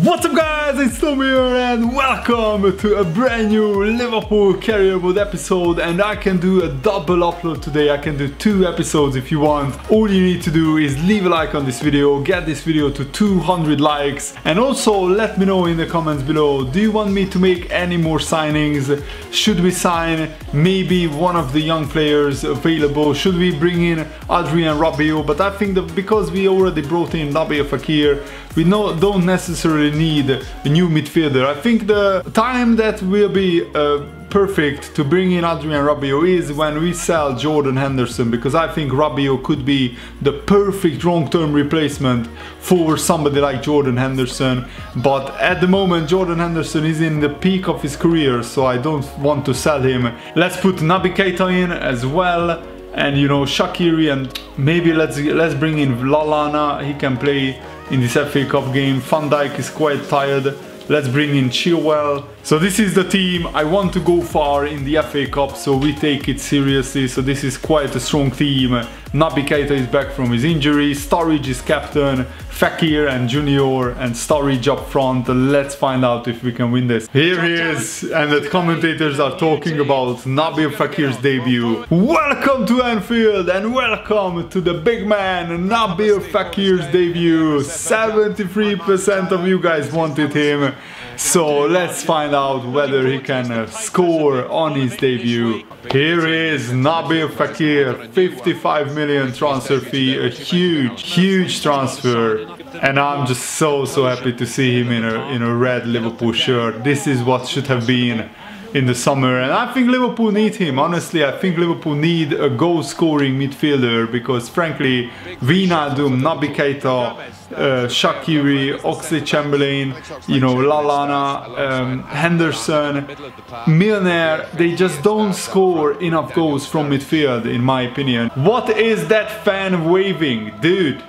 What's up guys, it's Tom here and welcome to a brand new Liverpool career mode episode. And I can do a double upload today. I can do 2 episodes if you want. All you need to do is leave a like on this video, get this video to 200 likes, and also let me know in the comments below, do you want me to make any more signings? Should we sign maybe one of the young players available? Should we bring in Adrian Rabiot? But I think that because we already brought in Fekir, we don't necessarily need a new midfielder. I think the time that will be perfect to bring in Adrian Rabiot is when we sell Jordan Henderson, because I think Rabiot could be the perfect long-term replacement for somebody like Jordan Henderson. But at the moment Jordan Henderson is in the peak of his career, so I don't want to sell him. Let's put Naby Keita in as well, and you know, Shaqiri, and maybe let's bring in Lallana. He can play in this FA Cup game. Van Dijk is quite tired. Let's bring in Chilwell. So this is the team. I want to go far in the FA Cup, so we take it seriously. So this is quite a strong team. Naby Keita is back from his injury. Sturridge is captain. Fekir and Junior and Sturridge up front. Let's find out if we can win this. Here he is, and the commentators are talking about Naby Fekir's debut. Welcome to Anfield and welcome to the big man, Naby Fekir's debut. 73% of you guys wanted him. So let's find out whether he can score on his debut. Here is Naby Fekir, 55 million transfer fee, a huge transfer. And I'm just so happy to see him in a red Liverpool shirt. This is what should have been in the summer, and I think Liverpool need him. Honestly, I think Liverpool need a goal-scoring midfielder, because frankly, Wijnaldum, Naby Keita, Shaqiri, Oxlade-Chamberlain, you know, Lallana, Henderson, Milner, they just don't score enough goals from midfield, in my opinion. What is that fan waving? Dude,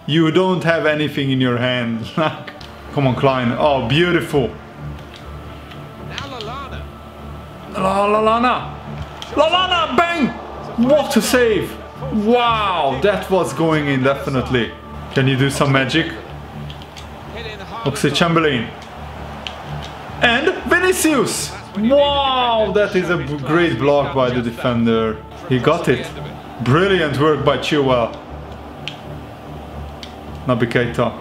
you don't have anything in your hand. Come on, Klein. Oh, beautiful. Lallana, bang! What a save! Wow, that was going in definitely. Can you do some magic? Oxlade-Chamberlain. And Vinicius! Wow, that is a great block by the defender. He got it. Brilliant work by Chilwell. Naby Keita.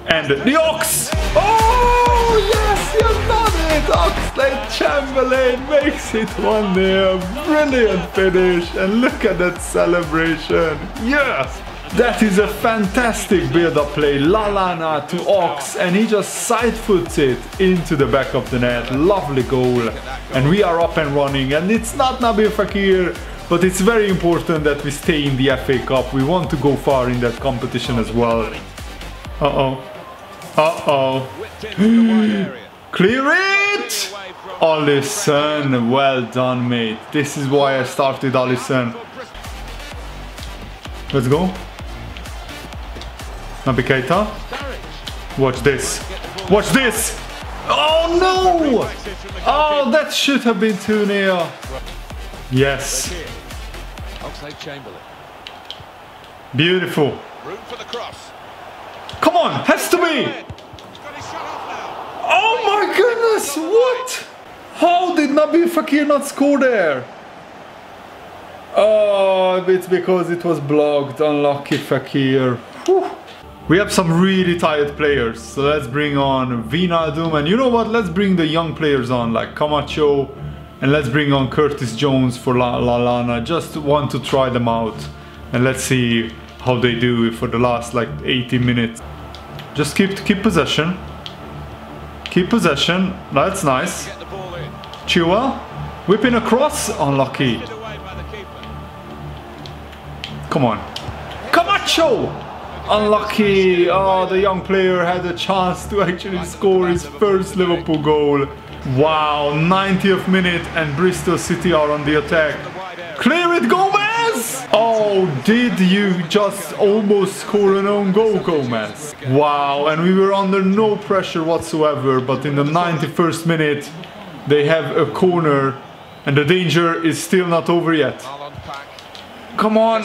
And the Ox! Oh, yes, you've done it! Oxlade-Chamberlain makes it 1-0. Brilliant finish, and look at that celebration. Yes! That is a fantastic build-up play. Lallana to Ox, and he just side-foots it into the back of the net. Lovely goal. And we are up and running, and it's not Naby Fekir, but it's very important that we stay in the FA Cup. We want to go far in that competition as well. Clear it! Alisson, well done, mate. This is why I started Alisson. Let's go. Naby Keita. Watch this. Watch this! Oh no! Oh, that should have been 2-0. Yes. Beautiful. Come on, has to be! Oh my goodness, what? How did Naby Fekir not score there? Oh, it's because it was blocked. Unlucky Fekir. Whew. We have some really tired players, so let's bring on Wijnaldum, and you know what? Let's bring the young players on, like Camacho, and let's bring on Curtis Jones for Lallana. Just want to try them out, and let's see how they do for the last like 80 minutes. Just keep possession. Keep possession. That's nice. Chilwell. Whipping across. Unlucky. Come on. Camacho! Unlucky. Oh, the young player had a chance to actually score his first Liverpool goal. Wow, 90th minute and Bristol City are on the attack. Clear it, Gomez! Oh, did you just almost score an own goal, Gomez? Wow, and we were under no pressure whatsoever, but in the 91st minute they have a corner and the danger is still not over yet. Come on!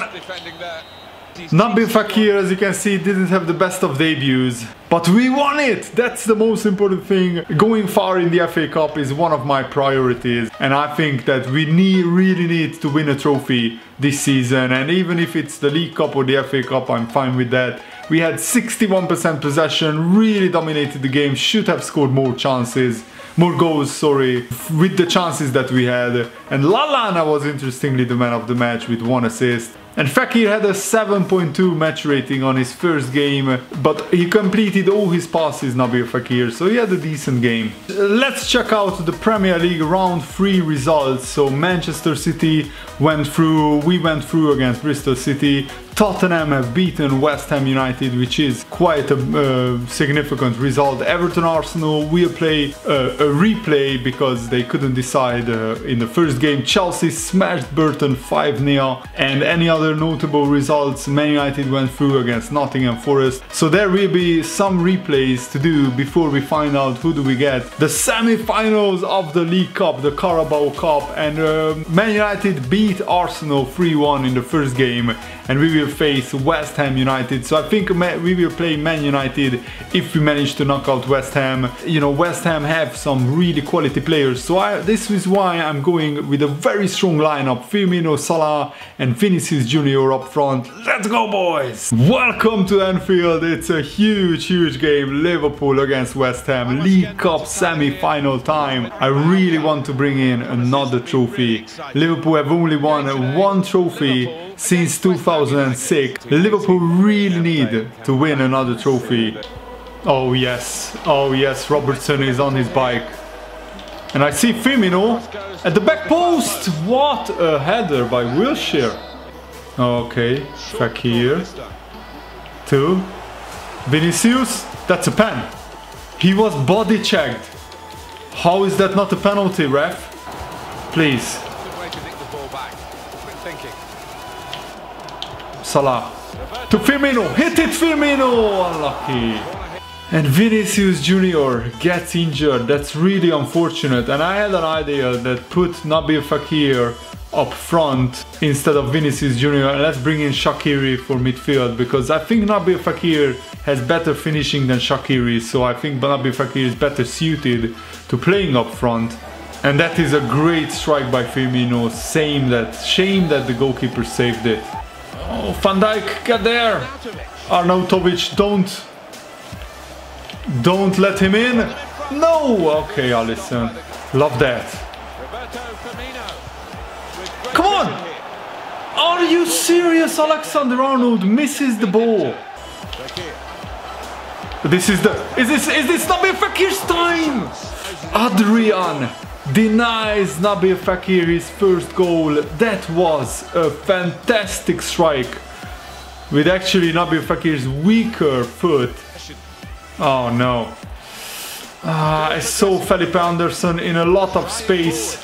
Nabil Fekir, as you can see, didn't have the best of debuts, but we won it! That's the most important thing. Going far in the FA Cup is one of my priorities, and I think that we really need to win a trophy this season, and even if it's the League Cup or the FA Cup, I'm fine with that. We had 61% possession, really dominated the game, should have scored more goals, sorry, with the chances that we had. And Lallana was interestingly the man of the match with 1 assist. And Fekir had a 7.2 match rating on his first game, but he completed all his passes, Nabil Fekir, so he had a decent game. Let's check out the Premier League round 3 results. So Manchester City went through, we went through against Bristol City. Tottenham have beaten West Ham United, which is quite a significant result. Everton Arsenal will play a replay because they couldn't decide in the first game. Chelsea smashed Burton 5-0, and any other notable results, Man United went through against Nottingham Forest. So there will be some replays to do before we find out who do we get. The semi-finals of the League Cup, the Carabao Cup, and Man United beat Arsenal 3-1 in the first game, and we will face West Ham United. So I think we will play Man United if we manage to knock out West Ham. You know, West Ham have some really quality players, so this is why I'm going with a very strong lineup. Firmino, Salah and Vinicius Junior up front. Let's go, boys! Welcome to Anfield. It's a huge game. Liverpool against West Ham, League Cup semi-final time. I really want to bring in another trophy. Liverpool have only won 1 trophy since 2006. Liverpool really need to win another trophy. Oh yes, Robertson is on his bike. And I see Firmino at the back post. What a header by Wilshere. Okay, Fekir. 2. Vinicius, that's a pen. He was body checked. How is that not a penalty, ref? Please. Salah to Firmino, hit it Firmino, unlucky. And Vinicius Junior gets injured. That's really unfortunate, and I had an idea that put Nabil Fekir up front instead of Vinicius Junior, and let's bring in Shaqiri for midfield, because I think Nabil Fekir has better finishing than Shaqiri, so I think Nabil Fekir is better suited to playing up front. And that is a great strike by Firmino. Shame that the goalkeeper saved it. Oh, Van Dijk, get there! Arnautovic, don't let him in! No! Okay, Alisson. Love that. Come on! Are you serious? Alexander-Arnold misses the ball. Is this Nabil Fekir's time? Adrian denies Nabil Fekir his first goal. That was a fantastic strike with actually Nabil Fekir's weaker foot. Oh no. I saw Felipe Anderson in a lot of space.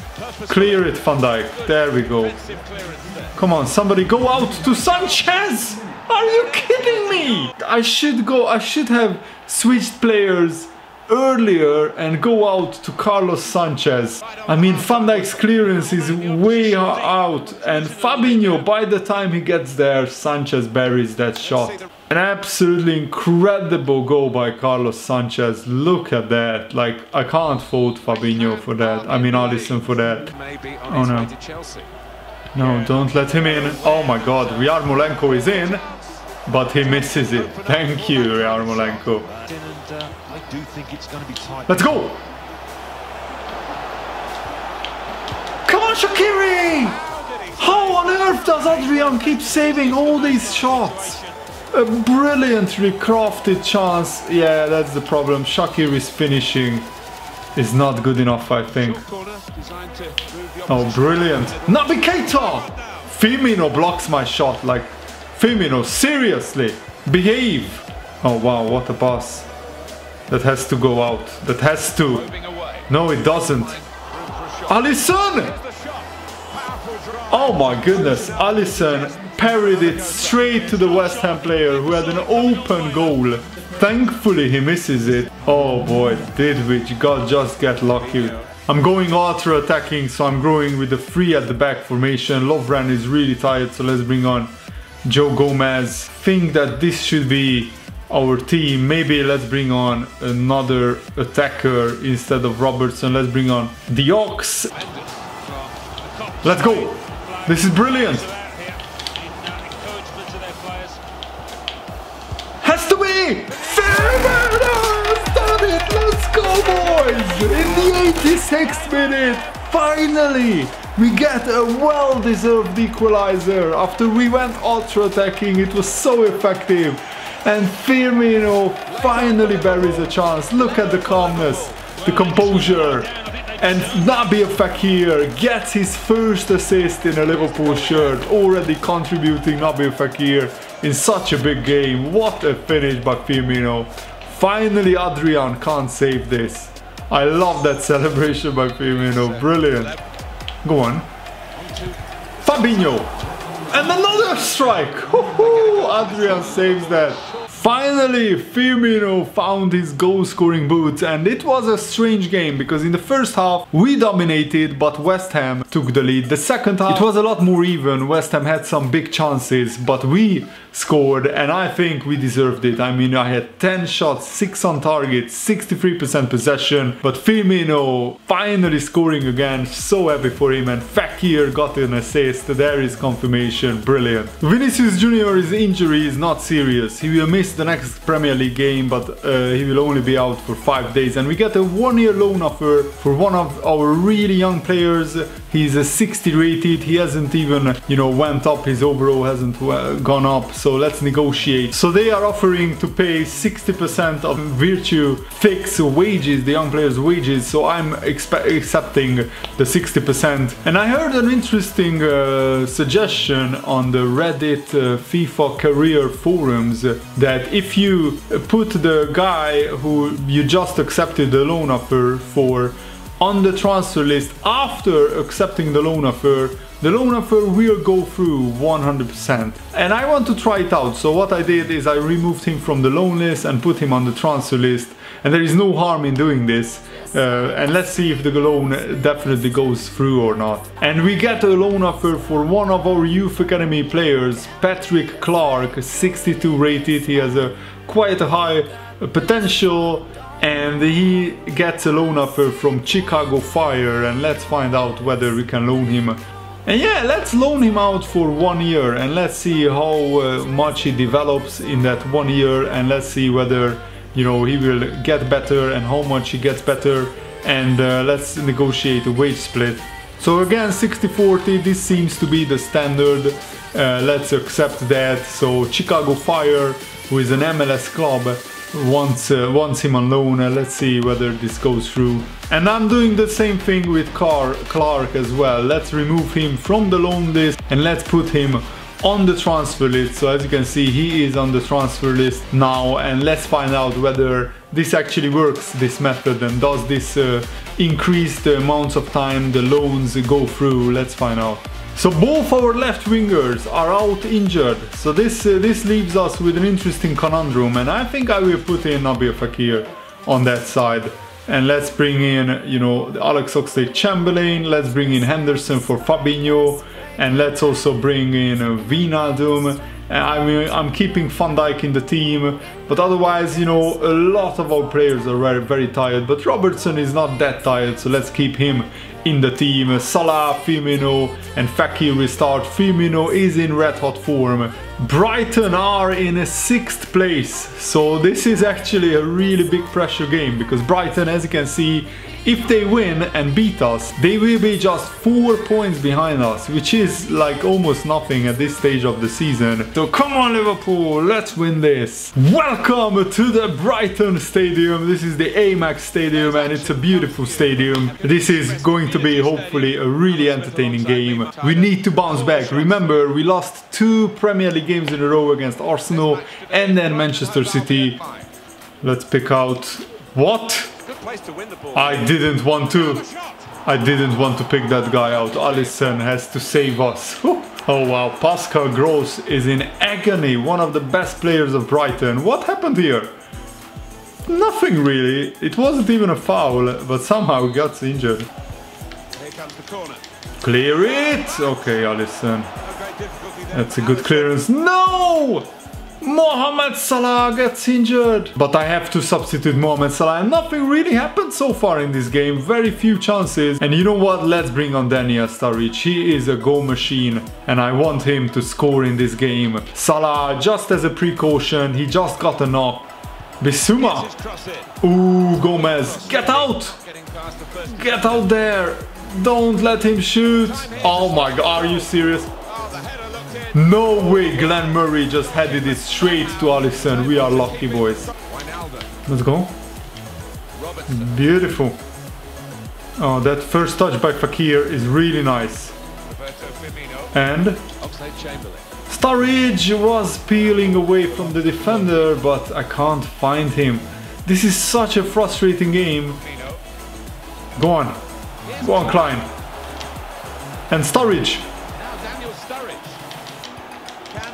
Clear it, Van Dijk. There we go. Come on, somebody go out to Sanchez! Are you kidding me? I should have switched players earlier and go out to Carlos Sanchez. I mean, Van Dijk's clearance is way out, and Fabinho, by the time he gets there, Sanchez buries that shot. An absolutely incredible goal by Carlos Sanchez. Look at that. Like, I can't fault Fabinho for that. I mean, Alisson for that. Oh no. No, don't let him in. Oh my god, Yarmolenko is in, but he misses it. Thank you, Yarmolenko. Let's go! Come on, Shaqiri! How on earth does Adrian keep saving all these shots? A brilliantly crafted chance. Yeah, that's the problem. Shaqiri's finishing is not good enough, I think. Oh, brilliant. Naby Keita! Firmino blocks my shot. Like, Firmino, seriously, behave. Oh wow, what a pass. That has to go out. That has to. No, it doesn't. Alisson! Oh my goodness, Alisson parried it straight to the West Ham player who had an open goal. Thankfully he misses it. Oh boy, did we just get lucky. I'm going ultra attacking, so I'm going with the 3 at the back formation. Lovren is really tired, so let's bring on Joe Gomez. Think that this should be our team. Maybe let's bring on another attacker instead of Robertson. Let's bring on the Ox. Let's go. This is brilliant. Has to be. Done it. Let's go, boys. In the 86th minute, finally, we get a well-deserved equalizer. After we went ultra-attacking, it was so effective. And Firmino finally buries a chance. Look at the calmness, the composure. And Nabil Fekir gets his first assist in a Liverpool shirt. Already contributing Nabil Fekir in such a big game. What a finish by Firmino. Finally Adrian can't save this. I love that celebration by Firmino. Brilliant. Go on. Fabinho. And another strike. Adrian saves that. Finally, Firmino found his goal-scoring boots, and it was a strange game because in the first half we dominated, but West Ham took the lead. The second half it was a lot more even. West Ham had some big chances, but we scored, and I think we deserved it. I mean, I had 10 shots, 6 on target, 63% possession, but Firmino finally scoring again. So happy for him, and Fekir got an assist. There is confirmation. Brilliant. Vinicius Junior's injury is not serious. He will miss the next Premier League game, but he will only be out for 5 days. And we get a 1-year loan offer for one of our really young players. He's a 60 rated. He hasn't even, you know, went up. His overall hasn't gone up. So let's negotiate. So they are offering to pay 60% of Virtue fixed wages, the young players' wages. So I'm accepting the 60%. And I heard an interesting suggestion on the Reddit FIFA career forums that if you put the guy who you just accepted the loan offer for on the transfer list after accepting the loan offer will go through 100%. And I want to try it out. So what I did is I removed him from the loan list and put him on the transfer list. And there is no harm in doing this. And let's see if the loan definitely goes through or not. And we get a loan offer for one of our youth academy players, Patrick Clark, 62 rated. He has quite a high potential. And he gets a loan offer from Chicago Fire, and let's find out whether we can loan him. And yeah, let's loan him out for 1 year, and let's see how much he develops in that 1 year, and let's see whether, you know, he will get better and how much he gets better. And let's negotiate a wage split. So again, 60-40, this seems to be the standard. Let's accept that. So Chicago Fire, who is an MLS club, wants him on loan. Let's see whether this goes through. And I'm doing the same thing with Clark as well. Let's remove him from the loan list and let's put him on the transfer list. So as you can see, he is on the transfer list now, and let's find out whether this actually works, this method, and does this increase the amounts of time the loans go through. Let's find out. So both our left wingers are out injured, so this leaves us with an interesting conundrum, and I think I will put in Nabil Fekir on that side. And let's bring in, you know, Alex Oxlade-Chamberlain, let's bring in Henderson for Fabinho, and let's also bring in Wijnaldum. I mean, I'm keeping Van Dijk in the team, but otherwise, you know, a lot of our players are very, very tired, but Robertson is not that tired, so let's keep him in the team. Salah, Firmino and Fekir restart. Firmino is in red hot form. Brighton are in 6th place, so this is actually a really big pressure game, because Brighton, as you can see, if they win and beat us, they will be just 4 points behind us, which is like almost nothing at this stage of the season. So come on Liverpool, let's win this. Welcome to the Brighton Stadium. This is the Amex Stadium, and it's a beautiful stadium. This is going to be hopefully a really entertaining game. We need to bounce back. Remember, we lost 2 Premier League games in a row against Arsenal and then Manchester City. Let's pick out... What? I didn't want to pick that guy out. Alisson has to save us. Oh wow, Pascal Gross is in agony, one of the best players of Brighton. What happened here? Nothing really. It wasn't even a foul, but somehow he got injured. Here comes the corner. Clear it! Okay, Alisson. That's a good clearance. No! Mohamed Salah gets injured. But I have to substitute Mohamed Salah, and nothing really happened so far in this game. Very few chances. And you know what? Let's bring on Daniel Sturridge. He is a goal machine, and I want him to score in this game. Salah, just as a precaution, he just got a knock. Bissouma. Ooh, Gomez. Get out! Get out there! Don't let him shoot! Oh my god, are you serious? No way, Glenn Murray just headed it straight to Alisson. We are lucky, boys. Let's go. Beautiful. Oh, that first touch by Fekir is really nice. And Sturridge was peeling away from the defender, but I can't find him. This is such a frustrating game. Go on. Go on, Klein. And Sturridge.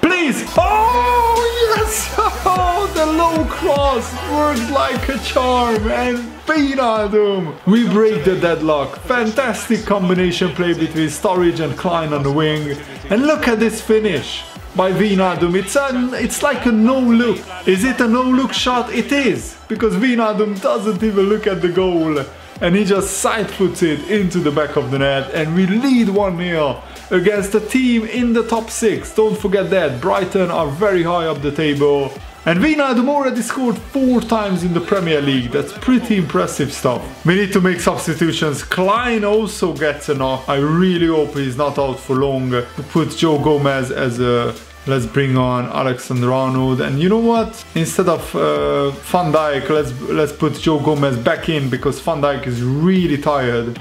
Please! Oh, yes! Oh, the low cross worked like a charm. And Wijnaldum. We break the deadlock. Fantastic combination play between Sturridge and Klein on the wing. And look at this finish by Wijnaldum. It's like a no-look. Is it a no-look shot? It is. Because Wijnaldum doesn't even look at the goal. And he just side-foots it into the back of the net. And we lead 1-0. Against a team in the top 6. Don't forget that. Brighton are very high up the table. And Wijnaldum already scored 4 times in the Premier League. That's pretty impressive stuff. We need to make substitutions. Klein also gets a knock. I really hope he's not out for long. We put Joe Gomez as a... Let's bring on Alexander-Arnold. And you know what? Instead of Van Dijk, let's put Joe Gomez back in. Because Van Dijk is really tired.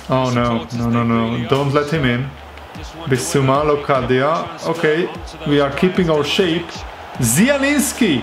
Oh no. No. Don't let him in. Bissouma, Locadia. Okay, we are keeping our shape. Zielinski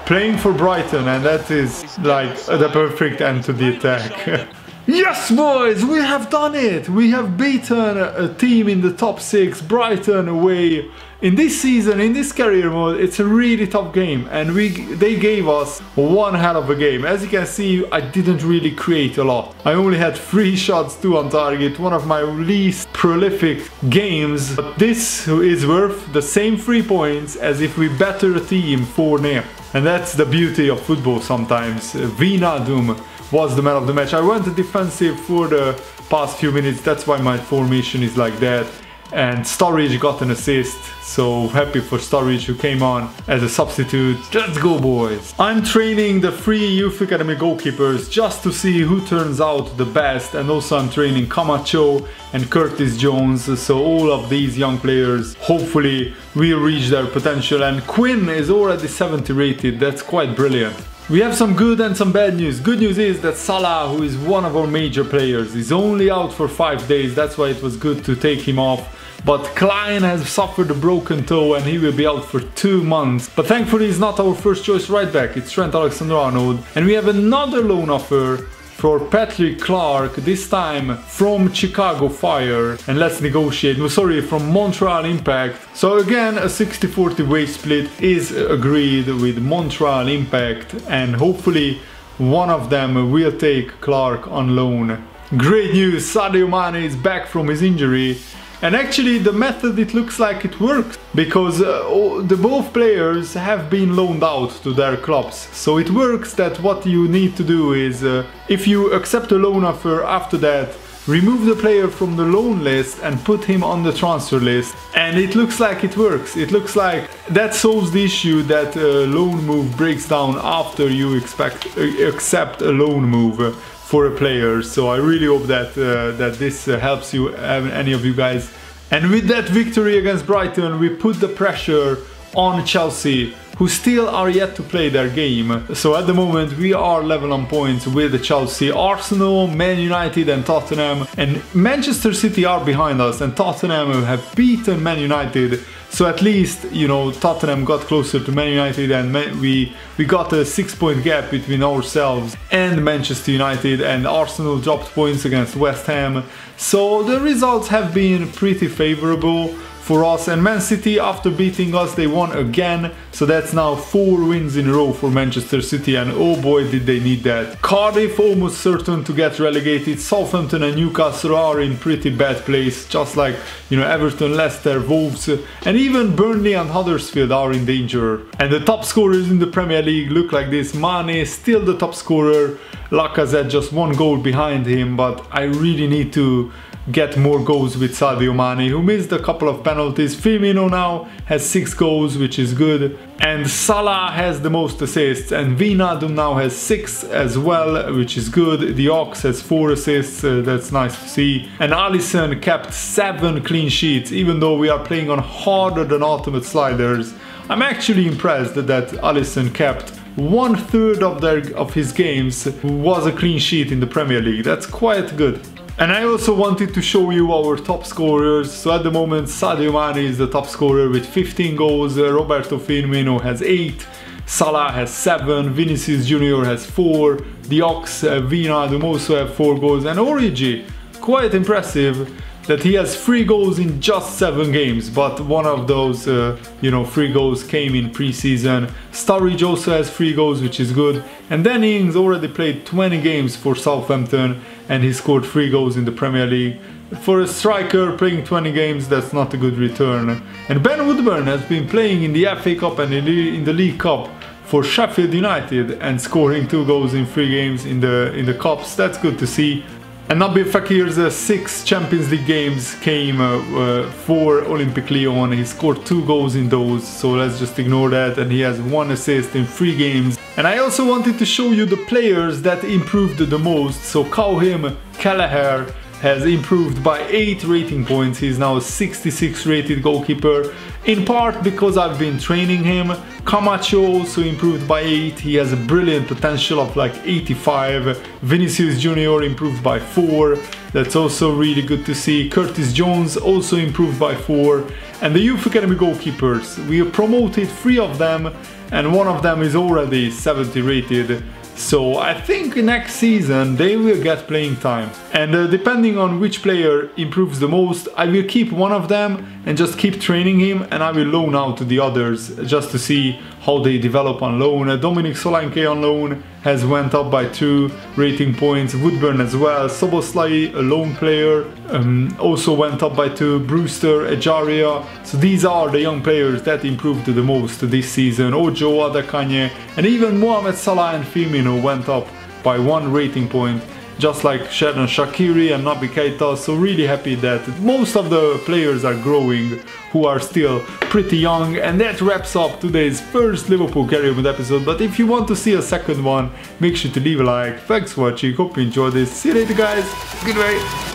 playing for Brighton, and that is like the perfect end to the attack. Yes, boys, we have done it. We have beaten a team in the top 6, Brighton away. In this season, in this career mode, it's a really tough game, and they gave us one hell of a game. As you can see, I didn't really create a lot. I only had 3 shots, 2 on target, one of my least prolific games. But this is worth the same 3 points as if we batter a team 4-0. And that's the beauty of football sometimes. Wijnaldum was the man of the match. I went defensive for the past few minutes, that's why my formation is like that. And Sturridge got an assist, so happy for Sturridge who came on as a substitute. Let's go, boys! I'm training the 3 youth academy goalkeepers just to see who turns out the best, and also I'm training Camacho and Curtis Jones, so all of these young players hopefully will reach their potential. And Quinn is already 70 rated, that's quite brilliant. We have some good and some bad news. Good news is that Salah, who is one of our major players, is only out for 5 days, that's why it was good to take him off. But Klein has suffered a broken toe and he will be out for 2 months. But thankfully he's not our first choice right back, it's Trent Alexander-Arnold. And we have another loan offer for Patrick Clark, this time from Chicago Fire. And let's negotiate, no, sorry, from Montreal Impact. So again, a 60-40 wage split is agreed with Montreal Impact. And hopefully one of them will take Clark on loan. Great news, Sadio Mane is back from his injury. And actually the method, it looks like it works, because the both players have been loaned out to their clubs. So it works that what you need to do is, if you accept a loan offer, after that remove the player from the loan list and put him on the transfer list. And it looks like it works. It looks like that solves the issue that a loan move breaks down after you accept a loan move for a player. So I really hope that that this helps you, any of you guys. And with that victory against Brighton, we put the pressure on Chelsea, who still are yet to play their game. So at the moment we are level on points with Chelsea, Arsenal, Man United and Tottenham, and Manchester City are behind us, and Tottenham have beaten Man United. So at least, you know, Tottenham got closer to Man United, and we got a 6-point gap between ourselves and Manchester United, and Arsenal dropped points against West Ham. So the results have been pretty favorable for us. And Man City, after beating us, they won again, so that's now 4 wins in a row for Manchester City, and oh boy did they need that. Cardiff almost certain to get relegated. Southampton and Newcastle are in pretty bad place, just like, you know, Everton, Leicester, Wolves, and even Burnley and Huddersfield are in danger. And the top scorers in the Premier League look like this. Mane still the top scorer, Lacazette just 1 goal behind him, but I really need to get more goals with Sadio Mane, who missed a couple of penalties. Firmino now has 6 goals, which is good, and Salah has the most assists, and Wijnaldum now has 6 as well, which is good. The Ox has 4 assists, that's nice to see, and Alisson kept 7 clean sheets, even though we are playing on harder than Ultimate Sliders. I'm actually impressed that Alisson kept 1/3 of his games was a clean sheet in the Premier League. That's quite good. And I also wanted to show you our top scorers. So at the moment, Sadio Mane is the top scorer with 15 goals, Roberto Firmino has 8, Salah has 7, Vinicius Junior has 4, the Ox, Wijnaldum also have 4 goals, and Origi, quite impressive that he has 3 goals in just 7 games, but one of those, 3 goals came in pre-season. Sturridge also has 3 goals, which is good. And Danny Ings already played 20 games for Southampton, and he scored 3 goals in the Premier League. For a striker playing 20 games, that's not a good return. And Ben Woodburn has been playing in the FA Cup and in the League Cup for Sheffield United and scoring 2 goals in 3 games in the Cups. That's good to see. And Nabil Fekir's 6 Champions League games came for Olympique Lyon. He scored 2 goals in those, so let's just ignore that. And he has 1 assist in 3 games. And I also wanted to show you the players that improved the most. So Kauhim Kelleher has improved by 8 rating points. He's now a 66 rated goalkeeper, in part because I've been training him. Camacho also improved by 8. He has a brilliant potential of like 85. Vinicius Junior improved by 4. That's also really good to see. Curtis Jones also improved by 4. And the Youth Academy goalkeepers, we have promoted 3 of them, and 1 of them is already 70 rated. So I think next season they will get playing time. And depending on which player improves the most, I will keep one of them and just keep training him, and I will loan out to the others just to see how they develop on loan. Dominic Solanke on loan has went up by 2 rating points. Woodburn as well. Soboslai, a lone player, also went up by 2. Brewster, Ejaria. So these are the young players that improved the most this season. Ojo, Adakanye, and even Mohamed Salah and Firmino went up by 1 rating point, just like Xherdan Shaqiri and Naby Keita. So really happy that most of the players are growing who are still pretty young. And that wraps up today's first Liverpool Career Mode episode. But if you want to see a second one, make sure to leave a like. Thanks for watching, hope you enjoyed this. See you later guys, goodbye.